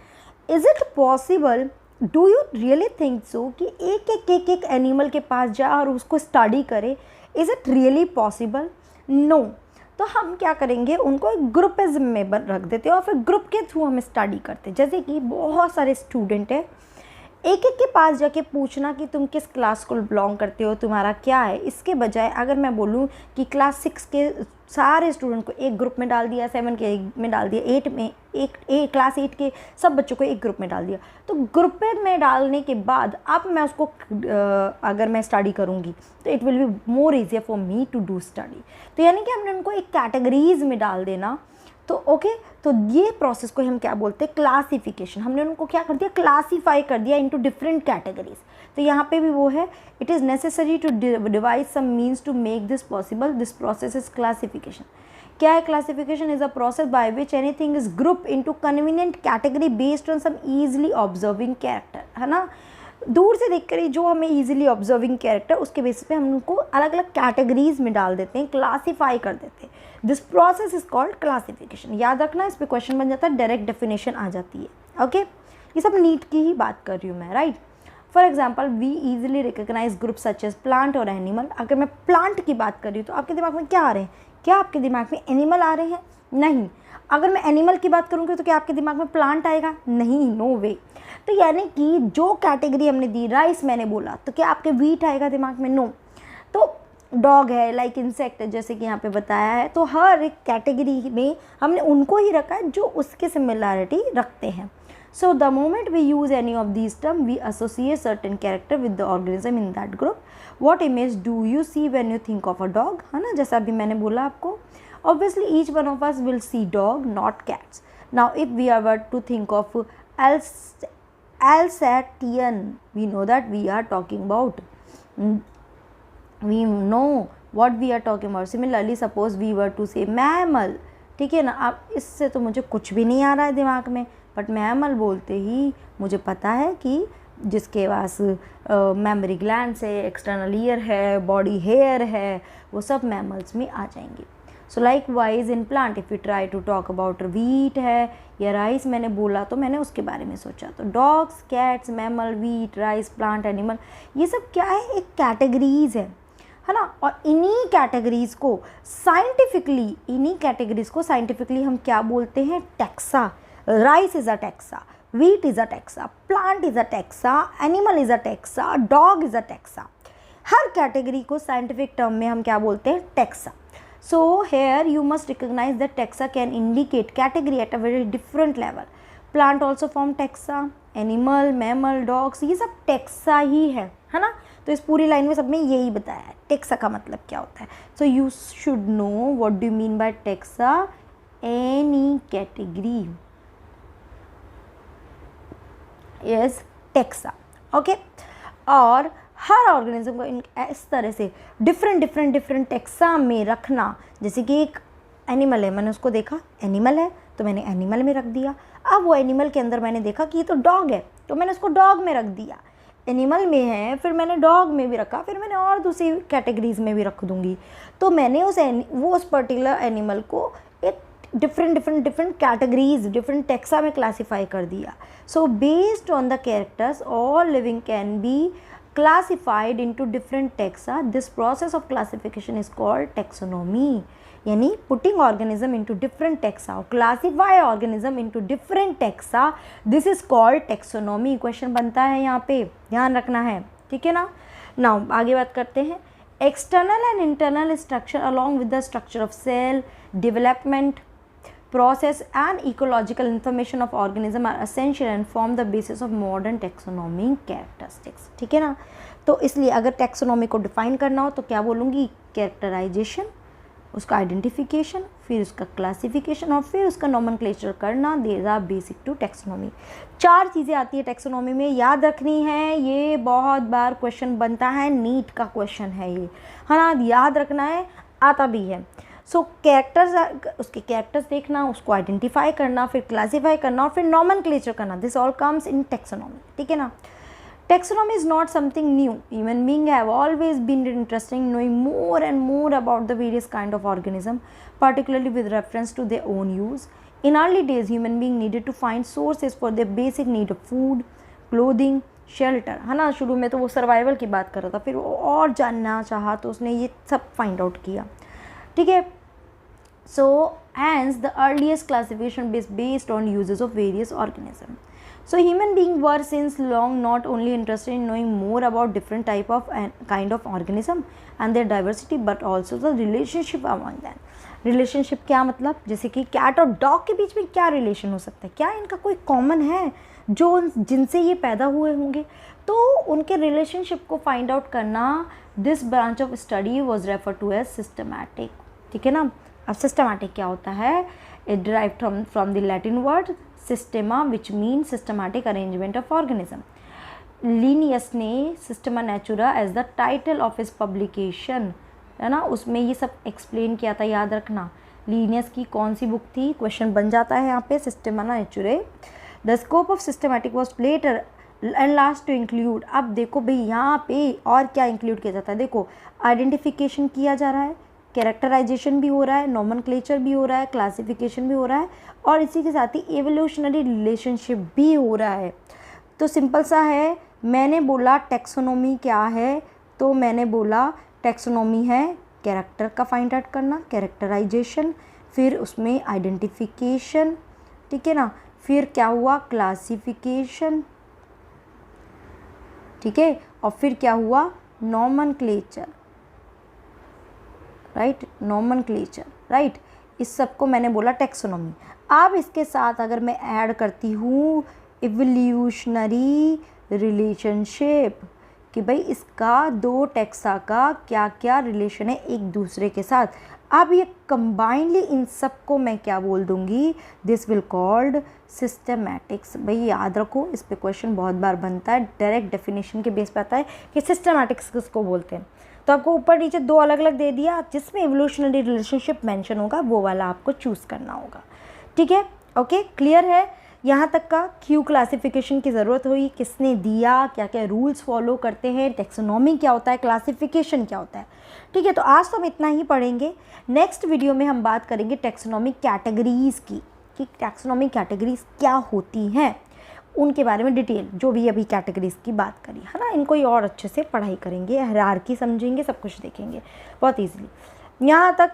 is it possible, do you really think so कि एक एनिमल के पास जाए और उसको स्टडी करे, is it really possible, no. तो हम क्या करेंगे, उनको एक ग्रुपिज्म में रख देते हैं और फिर ग्रुप के थ्रू हम स्टडी करते हैं। जैसे कि बहुत सारे स्टूडेंट हैं, एक के पास जाके पूछना कि तुम किस क्लास को बिलोंग करते हो, तुम्हारा क्या है, इसके बजाय अगर मैं बोलूँ कि क्लास 6 के सारे स्टूडेंट को एक ग्रुप में डाल दिया, 7 के एक में डाल दिया, 8 में क्लास 8 के सब बच्चों को एक ग्रुप में डाल दिया, तो ग्रुप में डालने के बाद अब मैं उसको अगर मैं स्टडी करूँगी तो it will be more easier for me to do study. तो यानी कि हमने उनको एक कैटेगरीज में डाल देना, तो ओके, तो ये प्रोसेस को हम क्या बोलते हैं, क्लासिफिकेशन। हमने उनको क्या कर दिया, क्लासीफाई कर दिया इनटू डिफरेंट कैटेगरीज। तो यहाँ पे भी वो है, it is necessary to devise some means to make this possible, this process is classification. क्या है classification, is a process by which anything is group into convenient category based on some easily observing character, है ना। दूर से देखकर ही जो हमें इजीली ऑब्जर्विंग कैरेक्टर, उसके बेसिस पे हम उनको अलग अलग कैटेगरीज में डाल देते हैं, क्लासीफाई कर देते हैं। This process is called classification. याद रखना, इस पे क्वेश्चन बन जाता है, डायरेक्ट डेफिनेशन आ जाती है। ओके, ये सब नीट की ही बात कर रही हूँ मैं, right. For example, we easily recognize group such as plant और एनिमल। अगर मैं प्लांट की बात कर रही हूँ तो आपके दिमाग में क्या आ रहे हैं, क्या आपके दिमाग में एनिमल आ रहे हैं, नहीं। अगर मैं एनिमल की बात करूँगी तो क्या आपके दिमाग में प्लांट आएगा, नहीं, नो वे। तो यानी कि जो कैटेगरी हमने दी, राइस मैंने बोला, तो क्या आपके वीट आएगा दिमाग में, नो। तो डॉग है, लाइक इंसेक्ट है, जैसे कि यहाँ पे बताया है, तो हर एक कैटेगरी में हमने उनको ही रखा है जो उसके सिमिलैरिटी रखते हैं। So the moment we use any of these term, we associate certain character with the organism in that group. What image do you see when you think of a dog, है ना, जैसा अभी मैंने बोला आपको। Obviously, each one of us will see dog, not cats. Now, if we were to think of Alsatian, we know that we are talking about. We know what we are talking about. Similarly suppose we were to say mammal, ठीक है ना। अब इससे तो मुझे कुछ भी नहीं आ रहा है दिमाग में, बट मैमल बोलते ही मुझे पता है कि जिसके पास मेमोरी ग्लैंड्स है, एक्सटर्नल ईयर है, बॉडी हेयर है, वो सब मैमल्स में आ जाएंगे। So likewise in plant if you try to talk about wheat है या राइस, मैंने बोला तो मैंने उसके बारे में सोचा। तो dogs, cats, mammal, wheat, rice, plant, animal, ये सब क्या है, एक कैटेगरीज है ना। और इन्हीं कैटेगरीज को साइंटिफिकली हम क्या बोलते हैं, taxa. Rice is a taxa, wheat is a taxa, plant is a taxa, animal is a taxa, dog is a taxa। हर कैटेगरी को साइंटिफिक टर्म में हम क्या बोलते हैं, taxa. So here you must recognize that taxa can indicate category at a very different level. Plant also form taxa, animal, mammal, dogs, ये सब टैक्सा ही है ना। तो इस पूरी लाइन में सब में यही बताया है टैक्सा का मतलब क्या होता है। So you should know what do you mean bye taxa, any category is taxa, okay. और हर ऑर्गेनिज्म को इस तरह से डिफरेंट टैक्सा में रखना। जैसे कि एक एनिमल है, मैंने उसको देखा एनिमल है तो मैंने एनिमल में रख दिया। अब वो एनिमल के अंदर मैंने देखा कि ये तो डॉग है तो मैंने उसको डॉग में रख दिया। एनिमल में है, फिर मैंने डॉग में भी रखा, फिर मैंने और दूसरी कैटेगरीज में भी रख दूँगी। तो मैंने उस पर्टिकुलर एनिमल को एक डिफरेंट कैटेगरीज, डिफरेंट टैक्सा में क्लासीफाई कर दिया। So based on the characters all living can be classified into different taxa. This process of classification is called taxonomy। यानी putting organism into different taxa or classify organism into different taxa, this is called taxonomy। Question बनता है यहाँ पे, ध्यान रखना है, ठीक है ना। नाउ आगे बात करते हैं। External and internal structure along with the structure of cell development process and ecological information of organism are essential and form the basis of modern taxonomy characteristics। ठीक है ना। तो इसलिए अगर टैक्सोनॉमी को डिफाइन करना हो तो क्या बोलूँगी, कैरेक्टराइजेशन, उसका आइडेंटिफिकेशन, फिर उसका क्लासिफिकेशन और फिर उसका नोमेनक्लेचर करना, these are basic to taxonomy. 4 चीज़ें आती है टैक्सोनॉमी में, याद रखनी है। ये बहुत बार क्वेश्चन बनता है, नीट का क्वेश्चन है ये, है ना, याद रखना है, आता भी है। सो कैरेक्टर्स, उसके कैरेक्टर्स देखना, उसको आइडेंटिफाई करना, फिर क्लासीफाई करना और फिर नॉमेनक्लेचर करना, this all comes in taxonomy, ठीक है ना। Taxonomy is not something new. Human beings have always been interested in knowing more and more about the various kind of organism, particularly with reference to their own use. In early days, human beings needed to find sources for their basic need of food, clothing, shelter, है ना। शुरू में तो वो सर्वाइवल की बात कर रहा था, फिर वो और जानना चाहा तो उसने ये सब फाइंड आउट किया, ठीक है। So hence the earliest classification is based on uses of various organisms. So human beings were since long not only interested in knowing more about different type of and kind of organism and their diversity, but also the relationship among them. Relationship क्या मतलब, जैसे कि कैट और डॉग के बीच में क्या रिलेशन हो सकता है, क्या इनका कोई कॉमन है जो जिनसे ये पैदा हुए होंगे, तो उनके रिलेशनशिप को फाइंड आउट करना, this branch of study was refer to as systematic, ठीक है ना। अब सिस्टमैटिक क्या होता है, it derived from the Latin word systema which mean systematic arrangement of organism. Linnaeus ने Systema Naturae as the title of his publication, है ना, उसमें ये सब एक्सप्लेन किया था, याद रखना। लीनियस की कौन सी बुक थी, क्वेश्चन बन जाता है यहाँ पे, Systema Naturae. The scope of systematic was later and last to include. अब देखो भाई यहाँ पे और क्या इंक्लूड किया जाता है, देखो आइडेंटिफिकेशन किया जा रहा है, कैरेक्टराइजेशन भी हो रहा है, नोमेनक्लेचर भी हो रहा है, क्लासिफिकेशन भी हो रहा है और इसी के साथ ही एवोल्यूशनरी रिलेशनशिप भी हो रहा है। तो सिंपल सा है, मैंने बोला टैक्सोनॉमी क्या है, तो मैंने बोला टैक्सोनॉमी है कैरेक्टर का फाइंड आउट करना, कैरेक्टराइजेशन, फिर उसमें आइडेंटिफिकेशन, ठीक है ना, फिर क्या हुआ क्लासिफिकेशन, ठीक है, और फिर क्या हुआ नोमेनक्लेचर, राइट, नोमेनक्लेचर, राइट। इस सब को मैंने बोला टैक्सोनॉमी। अब इसके साथ अगर मैं ऐड करती हूँ इवोल्यूशनरी रिलेशनशिप, कि भाई इसका 2 टैक्सा का क्या क्या रिलेशन है एक दूसरे के साथ, अब ये कंबाइनली इन सब को मैं क्या बोल दूँगी, दिस विल कॉल्ड सिस्टमैटिक्स। भाई याद रखो, इस पे क्वेश्चन बहुत बार बनता है, डायरेक्ट डेफिनेशन के बेस पे आता है कि सिस्टमैटिक्स किसको बोलते हैं। तो आपको ऊपर नीचे 2 अलग अलग दे दिया, जिसमें एवोल्यूशनरी रिलेशनशिप मेंशन होगा वो वाला आपको चूज़ करना होगा। ठीक है, ओके, क्लियर है यहाँ तक का। क्यू क्लासिफिकेशन की ज़रूरत हुई, किसने दिया, क्या क्या रूल्स फॉलो करते हैं, टेक्सोनॉमी क्या होता है, क्लासिफिकेशन क्या होता है। ठीक है, तो आज तो हम इतना ही पढ़ेंगे। नेक्स्ट वीडियो में हम बात करेंगे टेक्सोनॉमिक कैटेगरीज़ की, कि टैक्सोनॉमिक कैटेगरीज़ क्या होती हैं, उनके बारे में डिटेल, जो भी अभी कैटेगरीज़ की बात करी है ना, इनको ही और अच्छे से पढ़ाई करेंगे, हायरार्की समझेंगे, सब कुछ देखेंगे बहुत ईजीली। यहाँ तक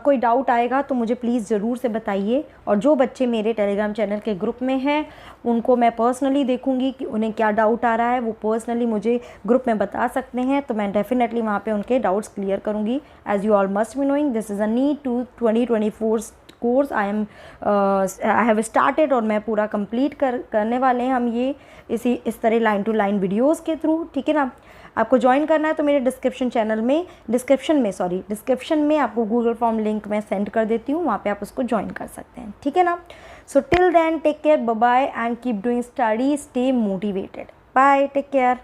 कोई डाउट आएगा तो मुझे प्लीज़ ज़रूर से बताइए, और जो बच्चे मेरे टेलीग्राम चैनल के ग्रुप में हैं उनको मैं पर्सनली देखूंगी कि उन्हें क्या डाउट आ रहा है, वो पर्सनली मुझे ग्रुप में बता सकते हैं, तो मैं डेफिनेटली वहाँ पे उनके डाउट्स क्लियर करूँगी। As you all must be knowing, this is a NEET to 2024 course I have started, और मैं पूरा कंप्लीट करने वाले हैं हम ये इस तरह लाइन टू लाइन वीडियोस के थ्रू। ठीक है ना, आपको ज्वाइन करना है तो मेरे डिस्क्रिप्शन में आपको गूगल फॉर्म लिंक मैं सेंड कर देती हूँ, वहाँ पे आप उसको ज्वाइन कर सकते हैं। ठीक है ना, so till then take care, bye bye and keep doing study, stay motivated, bye, take care.